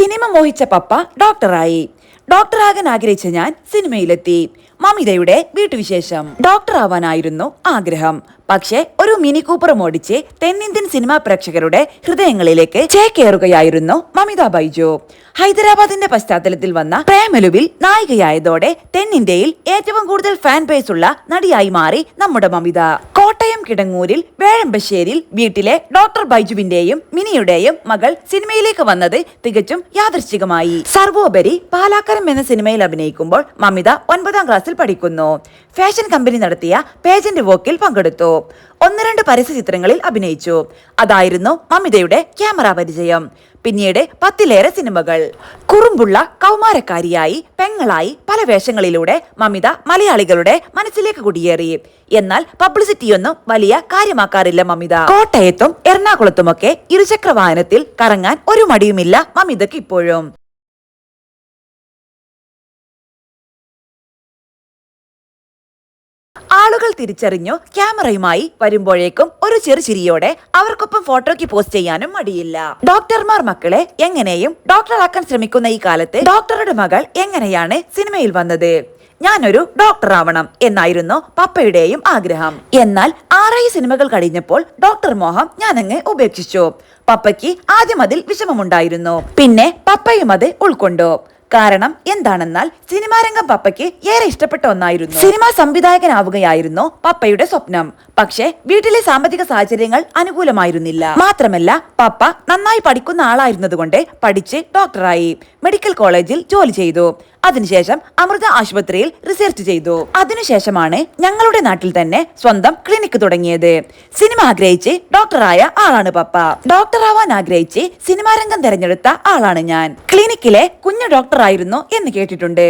Cinema മോഹിച്ച പപ്പ ഡോക്ടറായി. ഡോക്ടറാകാൻ ആഗ്രഹിച്ച ഞാൻ സിനിമയിലെത്തി. മമിതയുടെ വീട്ടുവിശേഷം. ഡോക്ടറാവാനായിരുന്നു ആഗ്രഹം. പക്ഷേ ഒരു മിനി കൂപ്പർ ഓടിച്ച് തെന്നിന്ത്യൻ സിനിമാ പ്രേക്ഷകരുടെ ഹൃദയങ്ങളിലേക്ക് ചേക്കേറുകയായിരുന്നു മമിത ബൈജു. ഹൈദരാബാദിന്റെ പശ്ചാത്തലത്തിൽ വന്ന പ്രേമലുവിൽ നായികയായതോടെ തെന്നിന്ത്യയിൽ ഏറ്റവും കൂടുതൽ ഫാൻ ബേസ് ഉള്ള നടിയായി മാറി നമ്മുടെ മമിത. കോട്ടയം കിടങ്ങൂരിൽ വേഴമ്പശ്ശേരിയിൽ വീട്ടിലെ ഡോക്ടർ ബൈജുവിന്റെയും മിനിയുടെയും മകൾ സിനിമയിലേക്ക് വന്നത് തികച്ചും യാദൃശ്ചികമായി. സർവോപരി പാലാക്കരം എന്ന സിനിമയിൽ അഭിനയിക്കുമ്പോൾ മമിത 9ാം ക്ലാസ്സിൽ പഠിക്കുന്നു. ഫാഷൻ കമ്പനി നടത്തിയ പേജന്റ് വോക്കിൽ പങ്കെടുത്തു. 1-2 പരസ്യ ചിത്രങ്ങളിൽ അഭിനയിച്ചു. അതായിരുന്നു മമിതയുടെ ക്യാമറ പരിചയം. പിന്നീട് 10ലേറെ സിനിമകൾ. കുറുമ്പുള്ള കൗമാരക്കാരിയായി പെങ്ങളായി പല വേഷങ്ങളിലൂടെ മമിത മലയാളികളുടെ മനസ്സിലേക്ക് കുടിയേറി. എന്നാൽ പബ്ലിസിറ്റിയൊന്നും വലിയ കാര്യമാക്കാറില്ല മമിത. കോട്ടയത്തും എറണാകുളത്തുമൊക്കെ ഇരുചക്ര വാഹനത്തിൽ കറങ്ങാൻ ഒരു മടിയുമില്ല മമിതക്ക് ഇപ്പോഴും. ആളുകൾ തിരിച്ചറിഞ്ഞു ക്യാമറയുമായി വരുമ്പോഴേക്കും ഒരു ചെറുചിരിയോടെ അവർക്കൊപ്പം ഫോട്ടോയ്ക്ക് പോസ്റ്റ് ചെയ്യാനും മടിയില്ല. ഡോക്ടർമാർ മക്കളെ എങ്ങനെയും ഡോക്ടറാക്കാൻ ശ്രമിക്കുന്ന ഈ കാലത്ത് ഡോക്ടറുടെ മകൾ എങ്ങനെയാണ് സിനിമയിൽ വന്നത്? ഞാനൊരു ഡോക്ടർ ആവണം എന്നായിരുന്നു പപ്പയുടെയും ആഗ്രഹം. എന്നാൽ 6 സിനിമകൾ കഴിഞ്ഞപ്പോൾ ഡോക്ടർ മോഹം ഞാനങ്ങ് ഉപേക്ഷിച്ചു. പപ്പയ്ക്ക് ആദ്യം അതിൽ വിഷമമുണ്ടായിരുന്നു. പിന്നെ പപ്പയും അത് ഉൾക്കൊണ്ടു. കാരണം എന്താണെന്നാൽ സിനിമാ രംഗം പപ്പയ്ക്ക് ഏറെ ഇഷ്ടപ്പെട്ട ഒന്നായിരുന്നു. സിനിമാ സംവിധായകനാവുകയായിരുന്നു പപ്പയുടെ സ്വപ്നം. പക്ഷേ വീട്ടിലെ സാമ്പത്തിക സാഹചര്യങ്ങൾ അനുകൂലമായിരുന്നില്ല. മാത്രമല്ല പപ്പ നന്നായി പഠിക്കുന്ന ആളായിരുന്നതുകൊണ്ട് പഠിച്ച് ഡോക്ടറായി. മെഡിക്കൽ കോളേജിൽ ജോലി ചെയ്തു. അതിനുശേഷം അമൃത ആശുപത്രിയിൽ റിസർച്ച് ചെയ്തു. അതിനുശേഷമാണ് ഞങ്ങളുടെ നാട്ടിൽ തന്നെ സ്വന്തം ക്ലിനിക്ക് തുടങ്ങിയത്. സിനിമ ആഗ്രഹിച്ച് ഡോക്ടറായ ആളാണ് പപ്പ. ഡോക്ടറാവാൻ ആഗ്രഹിച്ച് സിനിമാ രംഗം തെരഞ്ഞെടുത്ത ആളാണ് ഞാൻ. ക്ലിനിക്കിലെ കുഞ്ഞു ഡോക്ടറായിരുന്നു എന്ന് കേട്ടിട്ടുണ്ട്.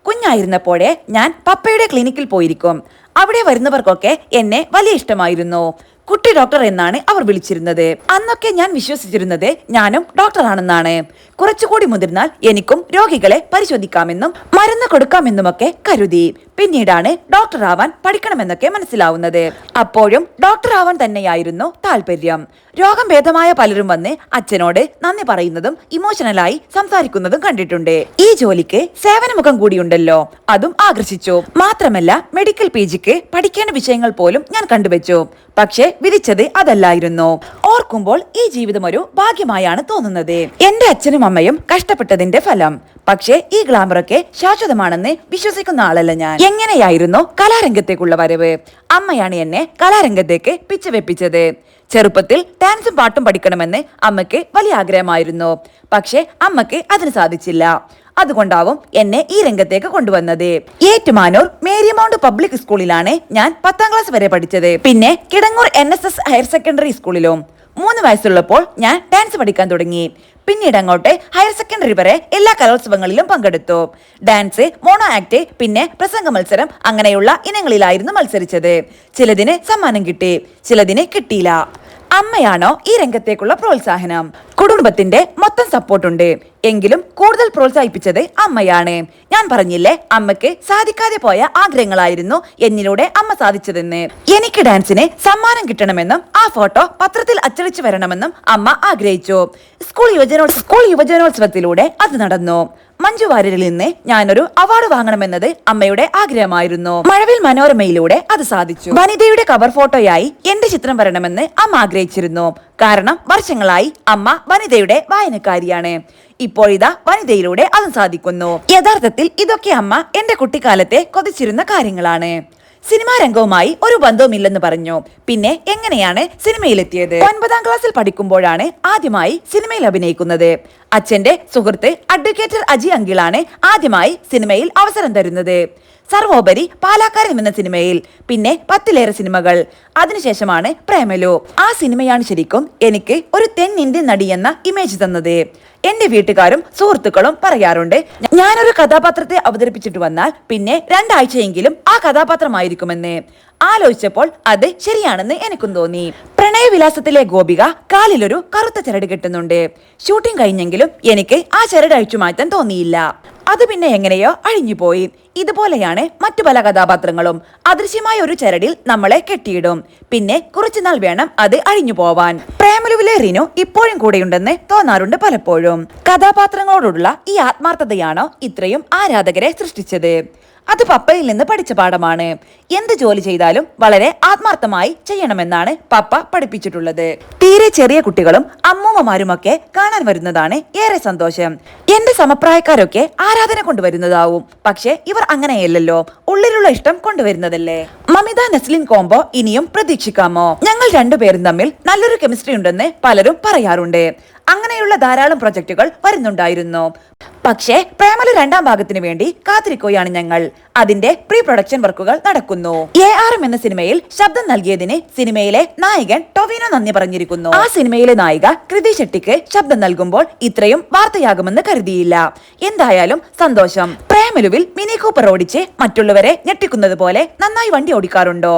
കുഞ്ഞായിരുന്നപ്പോഴേ ഞാൻ പപ്പയുടെ ക്ലിനിക്കിൽ പോയിരിക്കും. അവിടെ വരുന്നവർക്കൊക്കെ എന്നെ വലിയ ഇഷ്ടമായിരുന്നു. കുട്ടി ഡോക്ടർ എന്നാണ് അവർ വിളിച്ചിരുന്നത്. അന്നൊക്കെ ഞാൻ വിശ്വസിച്ചിരുന്നത് ഞാനും ഡോക്ടറാണെന്നാണ്. കുറച്ചുകൂടി മുതിർന്നാൽ എനിക്കും രോഗികളെ പരിശോധിക്കാമെന്നും മരുന്ന് കൊടുക്കാമെന്നുമൊക്കെ കരുതി. പിന്നീടാണ് ഡോക്ടറാവാൻ പഠിക്കണമെന്നൊക്കെ മനസ്സിലാവുന്നത്. അപ്പോഴും ഡോക്ടറാവാൻ തന്നെയായിരുന്നു താല്പര്യം. രോഗം ഭേദമായ പലരും വന്ന് അച്ഛനോട് നന്ദി പറയുന്നതും ഇമോഷണലായി സംസാരിക്കുന്നതും കണ്ടിട്ടുണ്ട്. ഈ ജോലിക്ക് സേവനമുഖം കൂടിയുണ്ടല്ലോ, അതും ആകർഷിച്ചു. മാത്രമല്ല മെഡിക്കൽ PGക്ക് പഠിക്കേണ്ട വിഷയങ്ങൾ പോലും ഞാൻ കണ്ടുവച്ചു. പക്ഷേ വിധിച്ചത് അതല്ലായിരുന്നു. ഓർക്കുമ്പോൾ ഈ ജീവിതം ഒരു ഭാഗ്യമായാണ് തോന്നുന്നത്. എന്റെ അച്ഛനും അമ്മയും കഷ്ടപ്പെട്ടതിന്റെ ഫലം. പക്ഷേ ഈ ഗ്ലാമറൊക്കെ ശാശ്വതമാണെന്ന് വിശ്വസിക്കുന്ന ആളല്ല ഞാൻ. എങ്ങനെയായിരുന്നു കലാരംഗത്തേക്കുള്ള വരവ്? അമ്മയാണ് എന്നെ കലാരംഗത്തേക്ക് പിച്ചവെപ്പിച്ചത്. ചെറുപ്പത്തിൽ ഡാൻസും പാട്ടും പഠിക്കണമെന്ന് അമ്മയ്ക്ക് വലിയ ആഗ്രഹമായിരുന്നു. പക്ഷേ അമ്മയ്ക്ക് അതിന് സാധിച്ചില്ല. അതുകൊണ്ടാവും എന്നെ ഈ രംഗത്തേക്ക് കൊണ്ടുവന്നത്. ഏറ്റുമാനൂർ മേരി മൗണ്ട് പബ്ലിക് സ്കൂളിലാണ് ഞാൻ 10ാം ക്ലാസ് വരെ പഠിച്ചത്. പിന്നെ കിടങ്ങൂർ NSS ഹയർ സെക്കൻഡറി സ്കൂളിലും. 3 വയസ്സുള്ളപ്പോൾ ഞാൻ ഡാൻസ് പഠിക്കാൻ തുടങ്ങി. പിന്നീട് അങ്ങോട്ട് ഹയർ സെക്കൻഡറി വരെ എല്ലാ കലോത്സവങ്ങളിലും പങ്കെടുത്തു. ഡാൻസ്, മോണോ ആക്ട്, പിന്നെ പ്രസംഗ മത്സരം, അങ്ങനെയുള്ള ഇനങ്ങളിലായിരുന്നു മത്സരിച്ചത്. ചിലതിന് സമ്മാനം കിട്ടി, ചിലതിന് കിട്ടിയില്ല. അമ്മയാണോ ഈ രംഗത്തേക്കുള്ള പ്രോത്സാഹനം? കുടുംബത്തിന്റെ മൊത്തം സപ്പോർട്ടുണ്ട്. എങ്കിലും കൂടുതൽ പ്രോത്സാഹിപ്പിച്ചത് അമ്മയാണ്. ഞാൻ പറഞ്ഞില്ലേ, അമ്മയ്ക്ക് സാധിക്കാതെ പോയ ആഗ്രഹങ്ങളായിരുന്നു എന്നിലൂടെ അമ്മ സാധിച്ചതെന്ന്. എനിക്ക് ഡാൻസിന് സമ്മാനം കിട്ടണമെന്നും ആ ഫോട്ടോ പത്രത്തിൽ അച്ചടിച്ചു വരണമെന്നും അമ്മ ആഗ്രഹിച്ചു. സ്കൂൾ യുവജനോത്സവത്തിലൂടെ അത് നടന്നു. മഞ്ജു വാര്യരിൽ നിന്ന് ഞാനൊരു അവാർഡ് വാങ്ങണമെന്നത് അമ്മയുടെ ആഗ്രഹമായിരുന്നു. മഴവിൽ മനോരമയിലൂടെ അത് സാധിച്ചു. വനിതയുടെ കവർ ഫോട്ടോയായി എന്റെ ചിത്രം വരണമെന്ന് അമ്മ ആഗ്രഹിച്ചിരുന്നു. കാരണം വർഷങ്ങളായി അമ്മ വനിതയുടെ വായനക്കാരിയാണ്. ഇപ്പോഴിതാ വനിതയിലൂടെ അതും സാധിക്കുന്നു. യഥാർത്ഥത്തിൽ ഇതൊക്കെ അമ്മ എന്റെ കുട്ടിക്കാലത്തെ കൊതിച്ചിരുന്ന കാര്യങ്ങളാണ്. സിനിമാ രംഗവുമായി ഒരു ബന്ധവുമില്ലെന്ന് പറഞ്ഞു. പിന്നെ എങ്ങനെയാണ് സിനിമയിലെത്തിയത്? 9ാം ക്ലാസ്സിൽ പഠിക്കുമ്പോഴാണ് ആദ്യമായി സിനിമയിൽ അഭിനയിക്കുന്നത്. അച്ഛന്റെ സുഹൃത്ത് അഡ്വക്കേറ്റർ അജി അങ്കിളാണ് ആദ്യമായി സിനിമയിൽ അവസരം തരുന്നത്. സർവോപരി പാലാക്കാരൻ എന്ന സിനിമയിൽ, പിന്നെ 10ലേറെ സിനിമകൾ. അതിനുശേഷമാണ് പ്രേമലു. ആ സിനിമയാണ് ശരിക്കും എനിക്ക് ഒരു തെന്നിന്ത്യൻ നടി എന്ന ഇമേജ് തന്നത്. എന്റെ വീട്ടുകാരും സുഹൃത്തുക്കളും പറയാറുണ്ട്, ഞാനൊരു കഥാപാത്രത്തെ അവതരിപ്പിച്ചിട്ട് വന്നാൽ പിന്നെ 2 ആഴ്ചയെങ്കിലും ആ കഥാപാത്രമായിരിക്കുമെന്ന്. ആലോചിച്ചപ്പോൾ അത് ശരിയാണെന്ന് എനിക്കും തോന്നി. പ്രണയവിലാസത്തിലെ ഗോപിക കാലിലൊരു കറുത്ത ചരട് കെട്ടുന്നുണ്ട്. ഷൂട്ടിംഗ് കഴിഞ്ഞെങ്കിലും എനിക്ക് ആ ചരട് അഴിച്ചു മാറ്റാൻ തോന്നിയില്ല. അത് പിന്നെ എങ്ങനെയോ അഴിഞ്ഞുപോയി. ഇതുപോലെയാണ് മറ്റു പല കഥാപാത്രങ്ങളും. അദൃശ്യമായ ഒരു ചരടിൽ നമ്മളെ കെട്ടിയിടും. പിന്നെ കുറച്ചുനാൾ വേണം അത് അഴിഞ്ഞു പോവാൻ. പ്രേമലുവിലെ റിനു ഇപ്പോഴും കൂടെയുണ്ടെന്ന് തോന്നാറുണ്ട് പലപ്പോഴും. കഥാപാത്രങ്ങളോടുള്ള ഈ ആത്മാർത്ഥതയാണോ ഇത്രയും ആരാധകരെ സൃഷ്ടിച്ചത്? അത് പപ്പയിൽ നിന്ന് പഠിച്ച പാഠമാണ്. എന്ത് ജോലി ചെയ്താലും വളരെ ആത്മാർത്ഥമായി ചെയ്യണമെന്നാണ് പപ്പ പഠിപ്പിച്ചിട്ടുള്ളത്. തീരെ ചെറിയ കുട്ടികളും അമ്മൂമ്മമാരുമൊക്കെ കാണാൻ വരുന്നതാണ് ഏറെ സന്തോഷം. എന്റെ സമപ്രായക്കാരൊക്കെ ആരാധന കൊണ്ടുവരുന്നതാവും. പക്ഷെ ഇവർ അങ്ങനെയല്ലല്ലോ, ഉള്ളിലുള്ള ഇഷ്ടം കൊണ്ടുവരുന്നതല്ലേ. മമിത നസ്ലിൻ കോംബോ ഇനിയും പ്രതീക്ഷിക്കാമോ? ഞങ്ങൾ രണ്ടുപേരും തമ്മിൽ നല്ലൊരു കെമിസ്ട്രി ഉണ്ടെന്ന് പലരും പറയാറുണ്ട്. അങ്ങനെയുള്ള ധാരാളം പ്രൊജക്ടുകൾ വരുന്നുണ്ടായിരുന്നു. പക്ഷേ പ്രേമലു 2ാം ഭാഗത്തിന് വേണ്ടി കാത്തിരിക്കുകയാണ് ഞങ്ങൾ. അതിന്റെ പ്രീ പ്രൊഡക്ഷൻ വർക്കുകൾ നടക്കുന്നു. ARM എന്ന സിനിമയിൽ ശബ്ദം നൽകിയതിന് സിനിമയിലെ നായകൻ ടൊവിനോ നന്ദി പറഞ്ഞിരിക്കുന്നു. ആ സിനിമയിലെ നായിക കൃതി ഷെട്ടിക്ക് ശബ്ദം നൽകുമ്പോൾ ഇത്രയും വാർത്തയാകുമെന്ന് കരുതിയില്ല. എന്തായാലും സന്തോഷം. പ്രേമലുവിൽ മിനി കൂപ്പർ ഓടിച്ച് മറ്റുള്ളവരെ ഞെട്ടിക്കുന്നത് പോലെ നന്നായി വണ്ടി ഓടിക്കാറുണ്ടോ?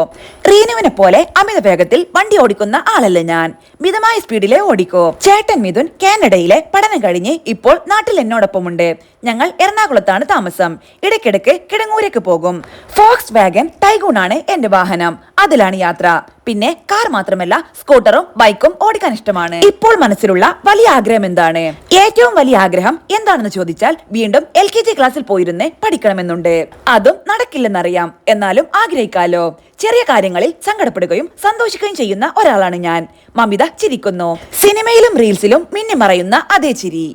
റീനുവിനെ പോലെ അമിത വേഗത്തിൽ വണ്ടി ഓടിക്കുന്ന ആളല്ല ഞാൻ. മിതമായ സ്പീഡിലെ ഓടിക്കോ. ചേട്ടൻ മിഥുൻ കാനഡയിലെ പഠനം കഴിഞ്ഞ് ഇപ്പോൾ നാട്ടിൽ എന്നോടൊപ്പമുണ്ട്. ഞങ്ങൾ എറണാകുളത്താണ് താമസം. ഇടയ്ക്കിടയ്ക്ക് കിടങ്ങൂരേക്ക് പോകും. ഫോക്സ് വാഗൻ ടൈഗൂൺ ആണ് എന്റെ വാഹനം. അതിലാണ് യാത്ര. പിന്നെ കാർ മാത്രമല്ല, സ്കൂട്ടറും ബൈക്കും ഓടിക്കാൻ ഇഷ്ടമാണ്. ഇപ്പോൾ മനസ്സിലുള്ള വലിയ ആഗ്രഹം എന്താണ്? ഏറ്റവും വലിയ ആഗ്രഹം എന്താണെന്ന് ചോദിച്ചാൽ വീണ്ടും LKG ക്ലാസ്സിൽ പോയിരുന്ന് പഠിക്കണമെന്നുണ്ട്. അതും നടക്കില്ലെന്നറിയാം, എന്നാലും ആഗ്രഹിക്കാലോ. ചെറിയ കാര്യങ്ങളിൽ സങ്കടപ്പെടുകയും സന്തോഷിക്കുകയും ചെയ്യുന്ന ഒരാളാണ് ഞാൻ. മമിത ചിരിക്കുന്നു. സിനിമയിലും റീൽസിലും മിന്നിമറയുന്ന അതേ ചിരി.